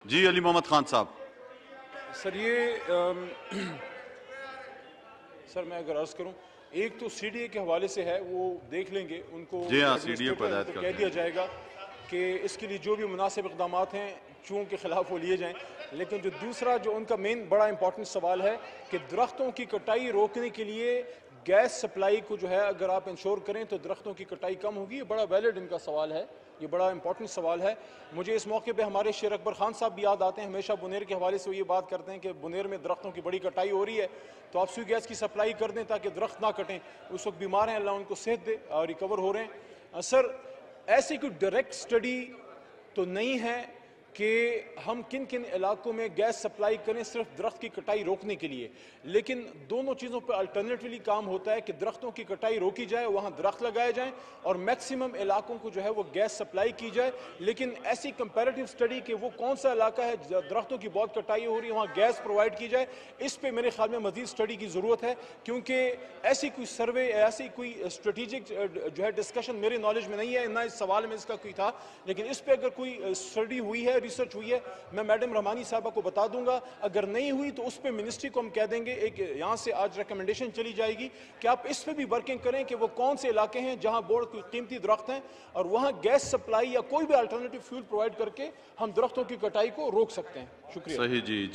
जी अली मोहम्मद खान साहब। Sir sir मैं अगर अर्ज करूं, एक तो सीडीए के हवाले से है, वो देख लेंगे, उनको जी हाँ, सीडीए को हिदायत कह करते दिया हैं जाएगा कि इसके लिए जो भी मुनासिब इकदाम हैं चूहों के खिलाफ वो लिए जाएं। लेकिन जो दूसरा जो उनका मेन बड़ा इंपॉर्टेंट सवाल है कि दरख्तों की कटाई रोकने के लिए गैस सप्लाई को जो है अगर आप इंश्योर करें तो दरख्तों की कटाई कम होगी। ये बड़ा वैलिड इनका सवाल है, ये बड़ा इंपॉर्टेंट सवाल है। मुझे इस मौके पे हमारे शेर अकबर खान साहब भी याद आते हैं, हमेशा बुनेर के हवाले से वो ये बात करते हैं कि बुनेर में दरख्तों की बड़ी कटाई हो रही है, तो आप सुई गैस की सप्लाई कर दें ताकि दरख्त ना कटें। उस वक्त बीमार हैं, अल्लाह उनको सेहत दे और रिकवर हो रहे हैं। सर ऐसी कोई डायरेक्ट स्टडी तो नहीं है कि हम किन किन इलाकों में गैस सप्लाई करें सिर्फ दरख्त की कटाई रोकने के लिए, लेकिन दोनों चीज़ों पर अल्टरनेटिवली काम होता है कि दरख्तों की कटाई रोकी जाए, वहाँ दरख्त लगाए जाएं और मैक्सिमम इलाकों को जो है वो गैस सप्लाई की जाए। लेकिन ऐसी कंपैरेटिव स्टडी कि वो कौन सा इलाका है दरख्तों की बहुत कटाई हो रही है, वहाँ गैस प्रोवाइड की जाए, इस पर मेरे ख्याल में मजीद स्टडी की ज़रूरत है। क्योंकि ऐसी कोई सर्वे, ऐसी कोई स्ट्रेटिजिक जो है डिस्कशन मेरे नॉलेज में नहीं है, ना इस सवाल में इसका कोई था, लेकिन इस पर अगर कोई स्टडी हुई है, रिसर्च हुई है, मैं मैडम रहमानी साहबा को बता दूंगा। अगर नहीं हुई तो उस पर मिनिस्ट्री को हम कह देंगे, एक यहाँ से आज रिकमेंडेशन चली जाएगी कि आप इस पर भी वर्किंग करें कि वो कौन से इलाके हैं जहाँ बोर्ड कोई कीमती दरख्त हैं और वहाँ गैस सप्लाई या कोई भी अल्टरनेटिव फ्यूल प्रोवाइड करके हम दरख्तों की कटाई को रोक सकते हैं। शुक्रिया। सही जी।